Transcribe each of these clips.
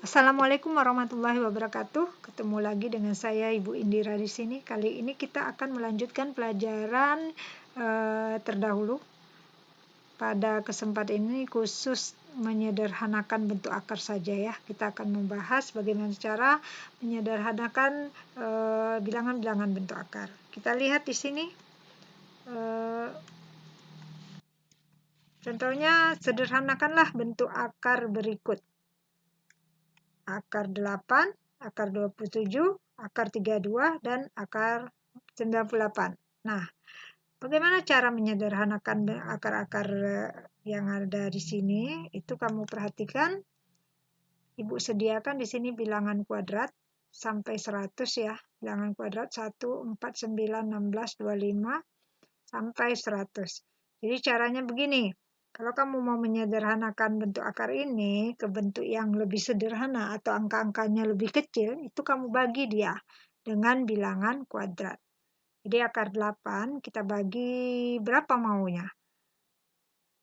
Assalamualaikum warahmatullahi wabarakatuh. Ketemu lagi dengan saya Ibu Indira di sini. Kali ini kita akan melanjutkan pelajaran terdahulu. Pada kesempatan ini khusus menyederhanakan bentuk akar saja ya. Kita akan membahas bagaimana cara menyederhanakan bilangan-bilangan bentuk akar. Kita lihat di sini. Contohnya sederhanakanlah bentuk akar berikut. Akar 8, akar 27, akar 32, dan akar 98. Nah, bagaimana cara menyederhanakan akar-akar yang ada di sini? Itu kamu perhatikan. Ibu sediakan di sini bilangan kuadrat sampai 100 ya. Bilangan kuadrat 1, 4, 9, 16, 25 sampai 100. Jadi caranya begini. Kalau kamu mau menyederhanakan bentuk akar ini ke bentuk yang lebih sederhana atau angka-angkanya lebih kecil, itu kamu bagi dia dengan bilangan kuadrat. Jadi akar 8 kita bagi berapa maunya?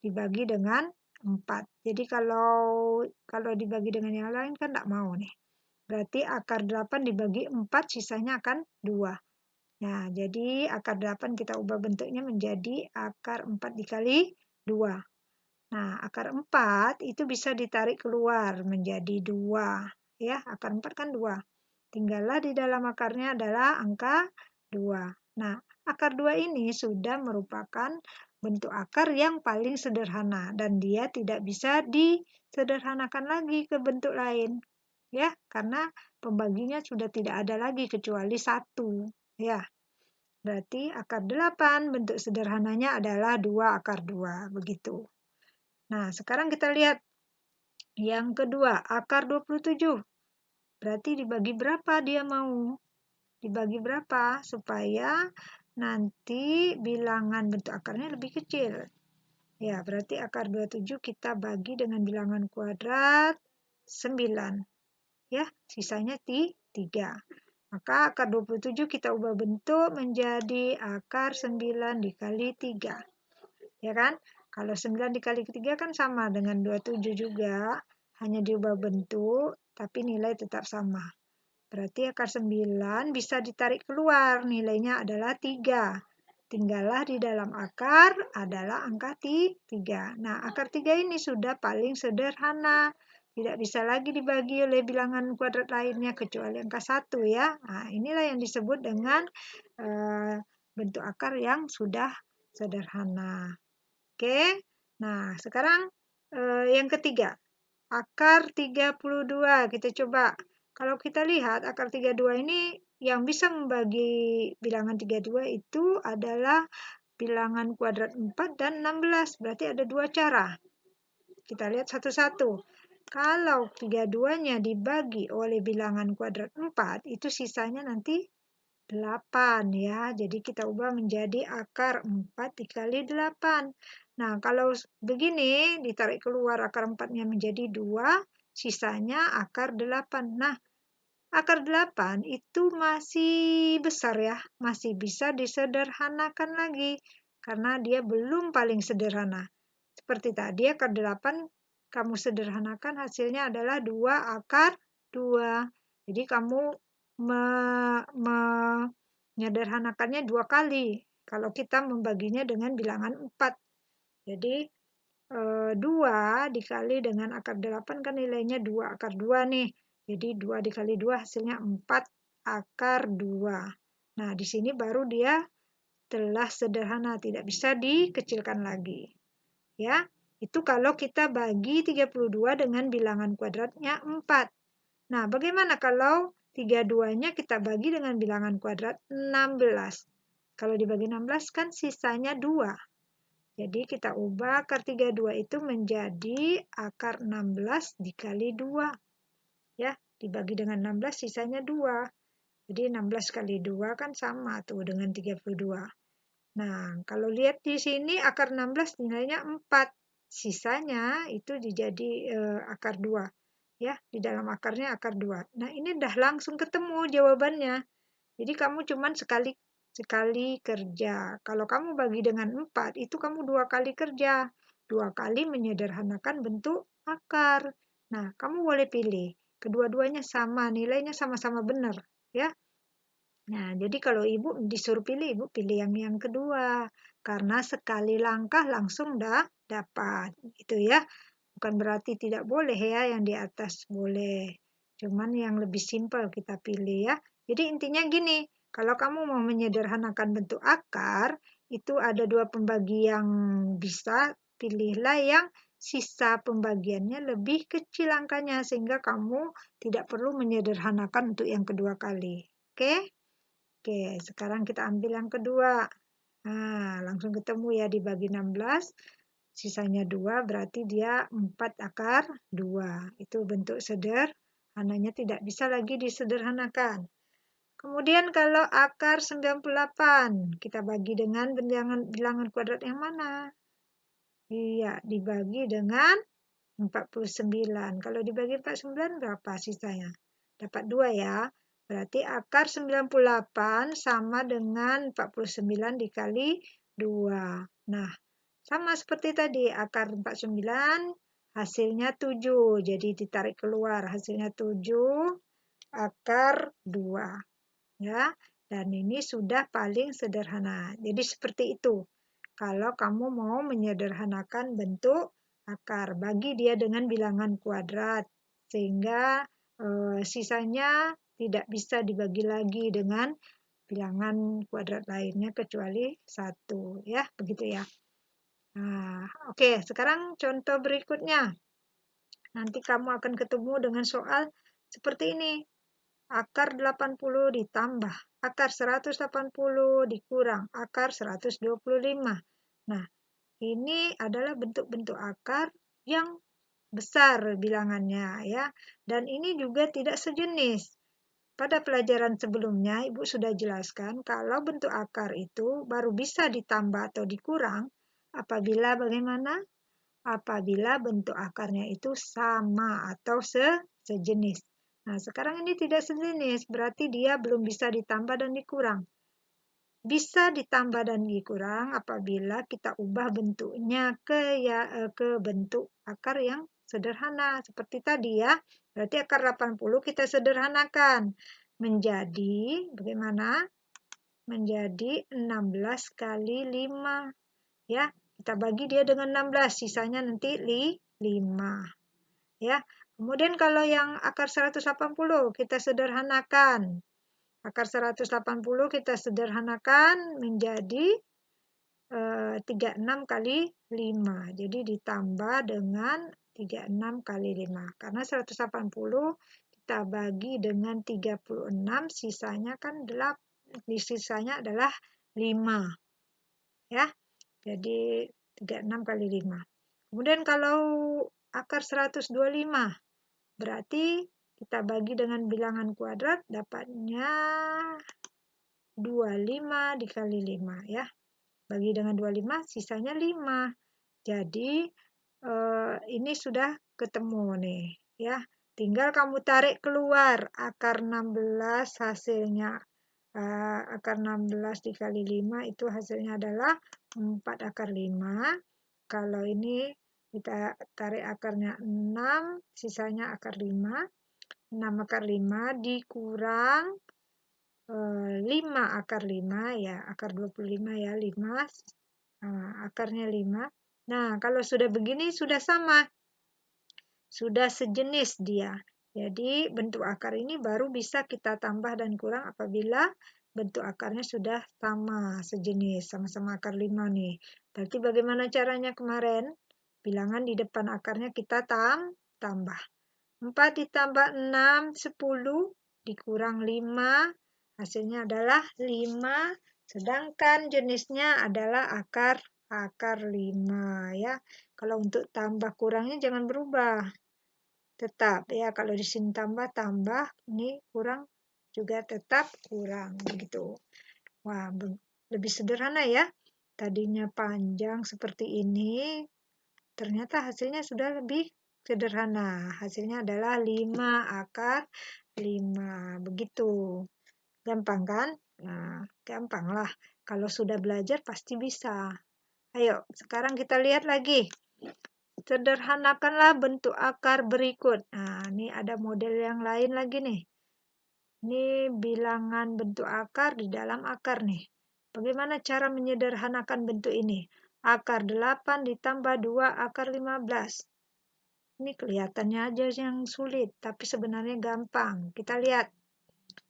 Dibagi dengan 4. Jadi kalau dibagi dengan yang lain kan tidak mau nih. Berarti akar 8 dibagi 4 sisanya akan 2. Nah, jadi akar 8 kita ubah bentuknya menjadi akar 4 dikali 2. Nah, akar 4 itu bisa ditarik keluar menjadi 2. Ya, akar 4 kan 2. Tinggallah di dalam akarnya adalah angka 2. Nah, akar 2 ini sudah merupakan bentuk akar yang paling sederhana dan dia tidak bisa disederhanakan lagi ke bentuk lain. Ya, karena pembaginya sudah tidak ada lagi kecuali 1. Ya. Berarti akar 8 bentuk sederhananya adalah 2 akar 2. Begitu. Nah, sekarang kita lihat yang kedua, akar 27. Berarti dibagi berapa dia mau? Dibagi berapa? Supaya nanti bilangan bentuk akarnya lebih kecil. Ya, berarti akar 27 kita bagi dengan bilangan kuadrat 9. Ya, sisanya 3. Maka akar 27 kita ubah bentuk menjadi akar 9 dikali 3. Ya kan? Kalau 9 dikali 3 kan sama dengan 27 juga, hanya diubah bentuk, tapi nilai tetap sama. Berarti akar 9 bisa ditarik keluar, nilainya adalah 3. Tinggallah di dalam akar adalah angka 3. Nah, akar 3 ini sudah paling sederhana. Tidak bisa lagi dibagi oleh bilangan kuadrat lainnya kecuali angka 1 ya. Nah, inilah yang disebut dengan bentuk akar yang sudah sederhana. Oke. Nah, sekarang yang ketiga. Akar 32. Kita coba. Kalau kita lihat akar 32 ini yang bisa membagi bilangan 32 itu adalah bilangan kuadrat 4 dan 16. Berarti ada dua cara. Kita lihat satu-satu. Kalau 32-nya dibagi oleh bilangan kuadrat 4, itu sisanya nanti 8 ya. Jadi kita ubah menjadi akar 4 dikali 8. Nah, kalau begini ditarik keluar akar 4-nya menjadi 2, sisanya akar 8. Nah, akar 8 itu masih besar ya, masih bisa disederhanakan lagi karena dia belum paling sederhana. Seperti tadi akar 8 kamu sederhanakan hasilnya adalah 2 akar 2. Jadi kamu menyederhanakannya 2 kali kalau kita membaginya dengan bilangan 4. Jadi 2 dikali dengan akar 8 kan nilainya 2 akar 2 nih. Jadi 2 dikali 2 hasilnya 4 akar 2. Nah, di sini baru dia telah sederhana, tidak bisa dikecilkan lagi. Ya, itu kalau kita bagi 32 dengan bilangan kuadratnya 4. Nah, bagaimana kalau 32-nya kita bagi dengan bilangan kuadrat 16? Kalau dibagi 16 kan sisanya 2. Jadi kita ubah akar 32 itu menjadi akar 16 dikali 2. Ya, dibagi dengan 16 sisanya 2. Jadi 16 kali 2 kan sama tuh dengan 32. Nah, kalau lihat di sini akar 16 nilainya 4. Sisanya itu jadi akar 2. Ya, di dalam akarnya akar 2. Nah, ini dah langsung ketemu jawabannya. Jadi kamu cuma sekali kerja. Kalau kamu bagi dengan 4, itu kamu 2 kali kerja. 2 kali menyederhanakan bentuk akar. Nah, kamu boleh pilih. Kedua-duanya sama, nilainya sama-sama benar, ya. Nah, jadi kalau Ibu disuruh pilih, Ibu pilih yang kedua. Karena sekali langkah langsung dapat, gitu ya. Bukan berarti tidak boleh ya, yang di atas boleh. Cuman yang lebih simpel kita pilih ya. Jadi intinya gini, kalau kamu mau menyederhanakan bentuk akar, itu ada dua pembagi yang bisa, pilihlah yang sisa pembagiannya lebih kecil angkanya, sehingga kamu tidak perlu menyederhanakan untuk yang kedua kali. Oke? Oke, sekarang kita ambil yang kedua. Nah, langsung ketemu ya dibagi 16. Sisanya 2, berarti dia 4 akar 2. Itu bentuk sederhananya, tidak bisa lagi disederhanakan. Kemudian kalau akar 98, kita bagi dengan bilangan kuadrat yang mana? Iya, dibagi dengan 49. Kalau dibagi 49 berapa sisanya? Dapat 2 ya. Berarti akar 98 sama dengan 49 dikali 2. Nah, sama seperti tadi, akar 49 hasilnya 7. Jadi ditarik keluar, hasilnya 7 akar 2. Ya, dan ini sudah paling sederhana. Jadi seperti itu. Kalau kamu mau menyederhanakan bentuk akar, bagi dia dengan bilangan kuadrat, sehingga sisanya tidak bisa dibagi lagi dengan bilangan kuadrat lainnya kecuali 1. Ya, begitu ya. Nah, oke, sekarang contoh berikutnya. Nanti kamu akan ketemu dengan soal seperti ini. Akar 80 ditambah akar 180 dikurang akar 125. Nah, ini adalah bentuk-bentuk akar yang besar bilangannya ya. Dan ini juga tidak sejenis. Pada pelajaran sebelumnya Ibu sudah jelaskan kalau bentuk akar itu baru bisa ditambah atau dikurang apabila bagaimana? Apabila bentuk akarnya itu sama atau sejenis. Nah, sekarang ini tidak sejenis, berarti dia belum bisa ditambah dan dikurang. Bisa ditambah dan dikurang apabila kita ubah bentuknya ke bentuk akar yang sederhana. Seperti tadi ya, berarti akar 80 kita sederhanakan menjadi, bagaimana? Menjadi 16 kali 5. Ya, kita bagi dia dengan 16, sisanya nanti 5. Ya. Kemudian kalau yang akar 180 kita sederhanakan. Akar 180 kita sederhanakan menjadi 36 kali 5. Jadi ditambah dengan 36 kali 5. Karena 180 kita bagi dengan 36, sisanya kan sisanya adalah 5. Ya. Jadi 36 kali 5. Kemudian kalau akar 125, berarti kita bagi dengan bilangan kuadrat, dapatnya 25 dikali 5 ya. Bagi dengan 25, sisanya 5. Jadi ini sudah ketemu nih ya. Tinggal kamu tarik keluar akar 16 hasilnya. Akar 16 dikali 5 itu hasilnya adalah 4 akar 5. Kalau ini kita tarik akarnya 6, sisanya akar 5. 6 akar 5 dikurang 5 akar 5 ya, akar 25 ya, 5. Akarnya 5. Nah, kalau sudah begini sudah sama. Sudah sejenis dia. Jadi bentuk akar ini baru bisa kita tambah dan kurang apabila bentuk akarnya sudah sama, sejenis, sama-sama akar 5 nih. Berarti bagaimana caranya kemarin? Bilangan di depan akarnya kita tambah. 4 ditambah 6, 10, dikurang 5, hasilnya adalah 5, sedangkan jenisnya adalah akar 5 ya. Kalau untuk tambah kurangnya jangan berubah. Tetap ya, kalau di sini tambah, ini kurang juga tetap kurang begitu. Wah, lebih sederhana ya. Tadinya panjang seperti ini, ternyata hasilnya sudah lebih sederhana. Hasilnya adalah 5 akar 5. Begitu. Gampang kan? Nah, gampang lah. Kalau sudah belajar pasti bisa. Ayo, sekarang kita lihat lagi. Sederhanakanlah bentuk akar berikut. Nah, ini ada model yang lain lagi nih. Ini bilangan bentuk akar di dalam akar nih. Bagaimana cara menyederhanakan bentuk ini? Akar 8 ditambah 2 akar 15. Ini kelihatannya aja yang sulit, tapi sebenarnya gampang. Kita lihat.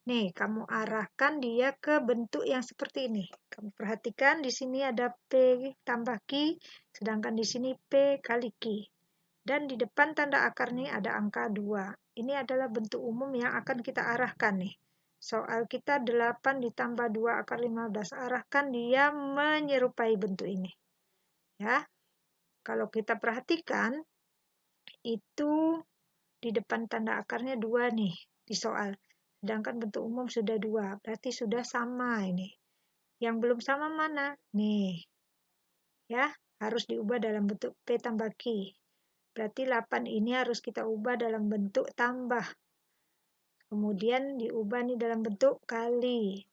Nih, kamu arahkan dia ke bentuk yang seperti ini. Kamu perhatikan di sini ada P tambah Q, sedangkan di sini P kali Q. Dan di depan tanda akar ini ada angka 2. Ini adalah bentuk umum yang akan kita arahkan nih. Soal kita 8 ditambah 2 akar 15. Arahkan dia menyerupai bentuk ini. Ya. Kalau kita perhatikan, itu di depan tanda akarnya 2 nih di soal. Sedangkan bentuk umum sudah 2, berarti sudah sama ini. Yang belum sama mana? Nih, ya, harus diubah dalam bentuk P tambah Q. Berarti 8 ini harus kita ubah dalam bentuk tambah. Kemudian diubah nih dalam bentuk kali.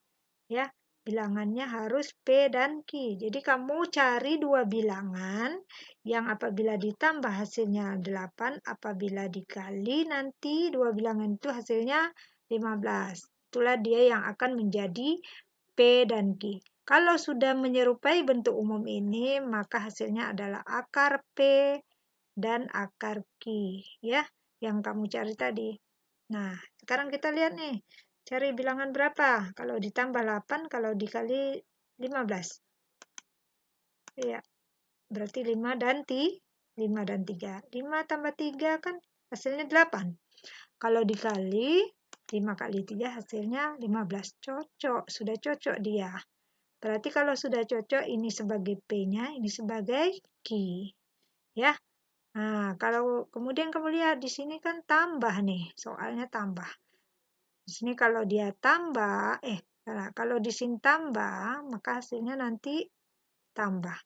Ya, bilangannya harus P dan Q. Jadi kamu cari dua bilangan yang apabila ditambah hasilnya 8, apabila dikali nanti dua bilangan itu hasilnya 15. Itulah dia yang akan menjadi P dan Q. Kalau sudah menyerupai bentuk umum ini, maka hasilnya adalah akar P dan akar Q, ya, yang kamu cari tadi. Nah, sekarang kita lihat nih, cari bilangan berapa? Kalau ditambah 8, kalau dikali 15. Iya, berarti 5 dan 3. 5 tambah 3 kan hasilnya 8. Kalau dikali 5 kali 3 hasilnya 15. Cocok, sudah cocok dia. Berarti kalau sudah cocok, ini sebagai P-nya, ini sebagai Q. Ya. Nah, kalau kemudian kamu lihat di sini kan tambah nih, soalnya tambah. Di sini kalau dia tambah, kalau di sini tambah, maka hasilnya nanti tambah.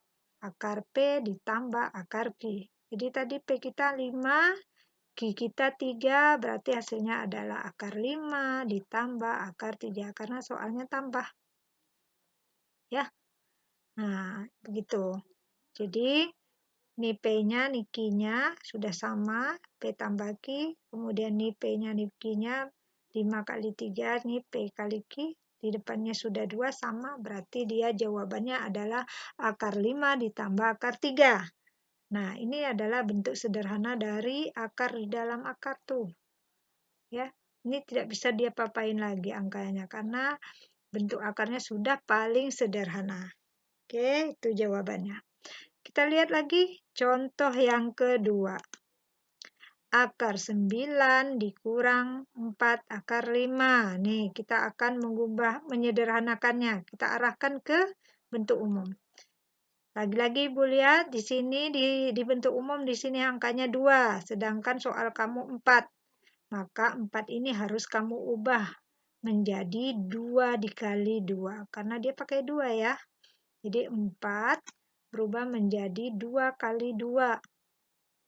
Akar P ditambah akar Q. Jadi tadi P kita 5, Q kita 3, berarti hasilnya adalah akar 5 ditambah akar 3, karena soalnya tambah. Ya, nah begitu. Jadi, ini P-nya, ini Q-nya sudah sama, P tambah Q, kemudian ini P-nya, ini Q-nya, 5 kali 3, ini P kali Q, di depannya sudah 2 sama, berarti dia jawabannya adalah akar 5 ditambah akar 3. Nah, ini adalah bentuk sederhana dari akar di dalam akar tuh. Ya, ini tidak bisa dia papain lagi angkanya, karena bentuk akarnya sudah paling sederhana. Oke, itu jawabannya. Kita lihat lagi contoh yang kedua. Akar 9 dikurang 4 akar 5. Nih, kita akan mengubah, menyederhanakannya. Kita arahkan ke bentuk umum. Lagi-lagi Ibu lihat di sini di bentuk umum di sini angkanya 2, sedangkan soal kamu 4. Maka 4 ini harus kamu ubah menjadi 2 dikali 2 karena dia pakai 2 ya. Jadi 4 berubah menjadi 2 kali 2.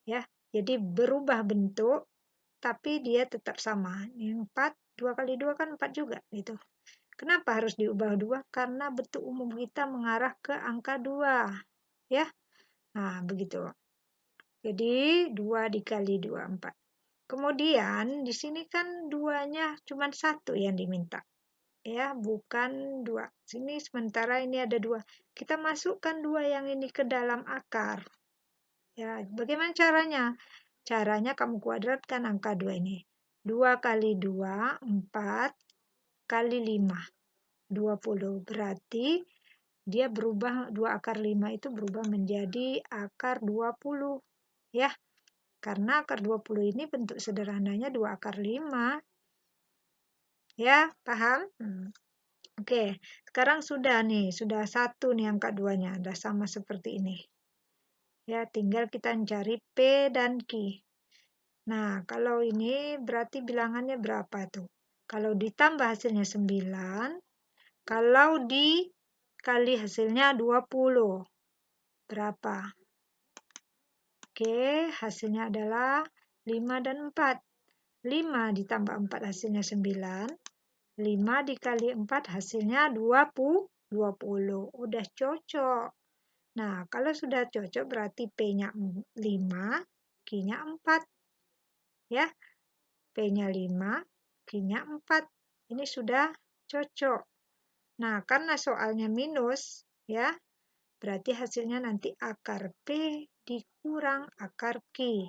Ya, jadi berubah bentuk tapi dia tetap sama. Ini 4, 2 kali 2 kan 4 juga gitu. Kenapa harus diubah 2? Karena bentuk umum kita mengarah ke angka 2. Ya. Nah, begitu. Jadi 2 dikali 2, 4. Kemudian di sini kan 2-nya cuma 1 yang diminta. Ya, bukan 2. Sini sementara ini ada 2. Kita masukkan 2 yang ini ke dalam akar. Ya, bagaimana caranya? Caranya kamu kuadratkan angka 2 ini. 2 kali 2, 4 kali 5, 20. Berarti dia berubah, 2 akar 5 itu berubah menjadi akar 20. Ya, karena akar 20 ini bentuk sederhananya 2 akar 5. Ya, paham? Oke, sekarang sudah nih, sudah 1 nih angka 2-nya, sudah sama seperti ini. Ya, tinggal kita mencari P dan Q. Nah, kalau ini berarti bilangannya berapa tuh? Kalau ditambah hasilnya 9, kalau dikali hasilnya 20, berapa? Oke, hasilnya adalah 5 dan 4. 5 ditambah 4 hasilnya 9. 5 dikali 4 hasilnya 20. Udah cocok. Nah, kalau sudah cocok berarti P-nya 5, Q-nya 4. Ya, P-nya 5, Q-nya 4. Ini sudah cocok. Nah, karena soalnya minus, ya, berarti hasilnya nanti akar P dikurang akar Q.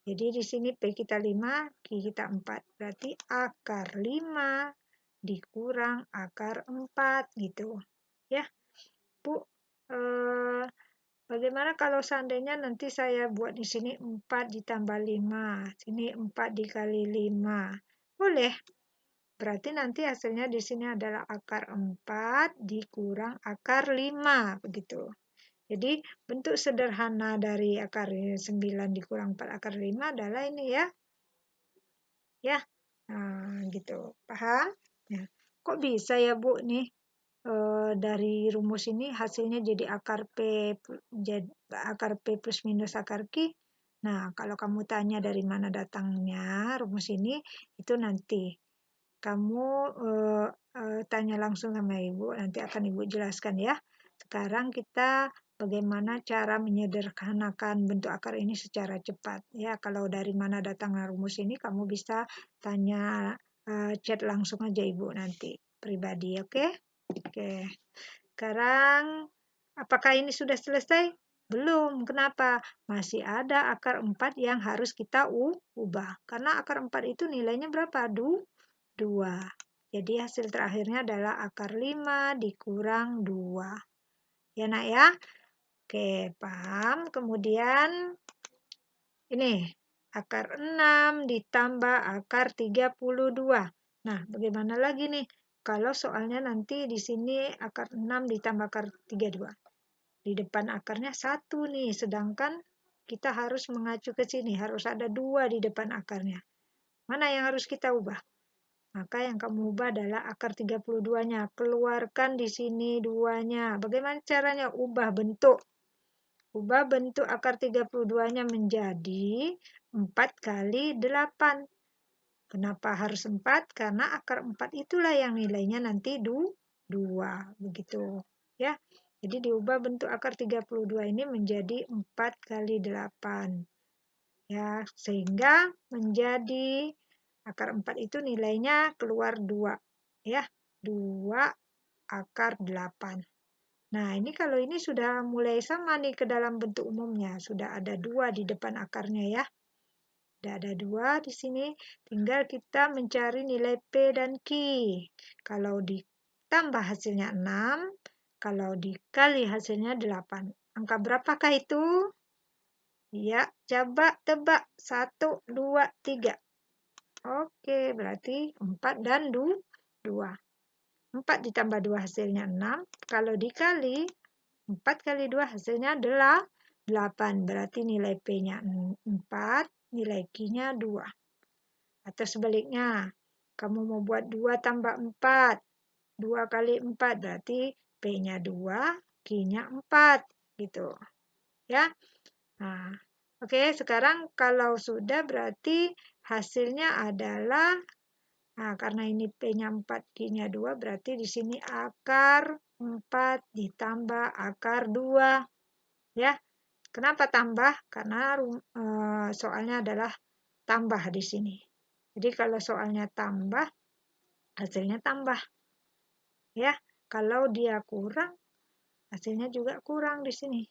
Jadi di sini P kita 5, Q kita 4. Berarti akar 5 dikurang akar 4 gitu. Ya, Bu. Bagaimana kalau seandainya nanti saya buat di sini 4 ditambah 5, sini 4 dikali 5. Boleh. Berarti nanti hasilnya di sini adalah akar 4 dikurang akar 5, begitu. Jadi bentuk sederhana dari akar 9 dikurang 4 akar 5 adalah ini ya. Ya, nah gitu. Paham? Ya. Kok bisa ya Bu nih? Dari rumus ini hasilnya jadi akar P plus minus akar Q. Nah, kalau kamu tanya dari mana datangnya rumus ini, itu nanti kamu tanya langsung sama Ibu, nanti akan Ibu jelaskan ya. Sekarang kita bagaimana cara menyederhanakan bentuk akar ini secara cepat. Ya, kalau dari mana datangnya rumus ini, kamu bisa tanya chat langsung aja Ibu nanti pribadi, oke? Oke, sekarang apakah ini sudah selesai? Belum. Kenapa? Masih ada akar 4 yang harus kita ubah. Karena akar 4 itu nilainya berapa? 2. Jadi hasil terakhirnya adalah akar 5 dikurang 2. Ya nak ya? Oke, paham. Kemudian ini akar 6 ditambah akar 32. Nah, bagaimana lagi nih? Kalau soalnya nanti di sini akar 6 ditambah akar 32. Di depan akarnya 1 nih, sedangkan kita harus mengacu ke sini. Harus ada 2 di depan akarnya. Mana yang harus kita ubah? Maka yang kamu ubah adalah akar 32-nya. Keluarkan di sini 2-nya. Bagaimana caranya? Ubah bentuk. Ubah bentuk akar 32-nya menjadi 4 kali 8. Kenapa harus 4? Karena akar 4 itulah yang nilainya nanti 2. Begitu. Ya. Jadi diubah bentuk akar 32 ini menjadi 4 kali 8. Ya, sehingga menjadi akar 4 itu nilainya keluar 2. Ya, 2 akar 8. Nah, ini kalau ini sudah mulai sama nih ke dalam bentuk umumnya. Sudah ada 2 di depan akarnya ya. Sudah ada 2 di sini, tinggal kita mencari nilai P dan Q. Kalau ditambah hasilnya 6, kalau dikali hasilnya 8. Angka berapakah itu? Ya, coba tebak. 1, 2, 3. Oke, berarti 4 dan 2. 4 ditambah 2 hasilnya 6. Kalau dikali 4 kali 2 hasilnya adalah 8. Berarti nilai P-nya 4. Nilai Q-nya 2. Atau sebaliknya, kamu mau buat 2 tambah 4. 2 kali 4 berarti P-nya 2, Q-nya 4. Gitu. Ya. Nah, oke, sekarang kalau sudah berarti hasilnya adalah, nah karena ini P-nya 4, Q-nya 2, berarti di sini akar 4 ditambah akar 2. Ya. Kenapa tambah? Karena soalnya adalah tambah di sini. Jadi kalau soalnya tambah, hasilnya tambah. Ya, kalau dia kurang, hasilnya juga kurang di sini.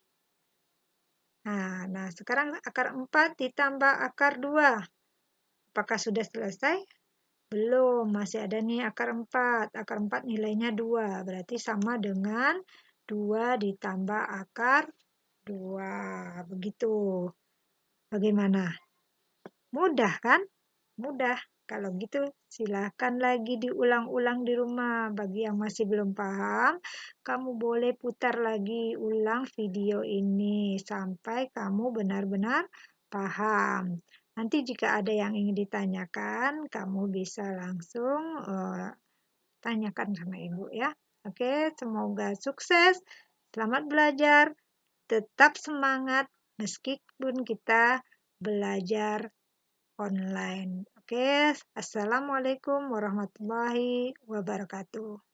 Nah, sekarang akar 4 ditambah akar 2. Apakah sudah selesai? Belum, masih ada nih akar 4. Akar 4 nilainya 2, berarti sama dengan 2 ditambah akar 2. Begitu. Bagaimana? Mudah kan? Mudah. Kalau gitu silahkan lagi diulang-ulang di rumah. Bagi yang masih belum paham, kamu boleh putar lagi ulang video ini sampai kamu benar-benar paham. Nanti jika ada yang ingin ditanyakan, kamu bisa langsung tanyakan sama Ibu ya. Oke, semoga sukses. Selamat belajar. Tetap semangat meskipun kita belajar online. Oke, assalamualaikum warahmatullahi wabarakatuh.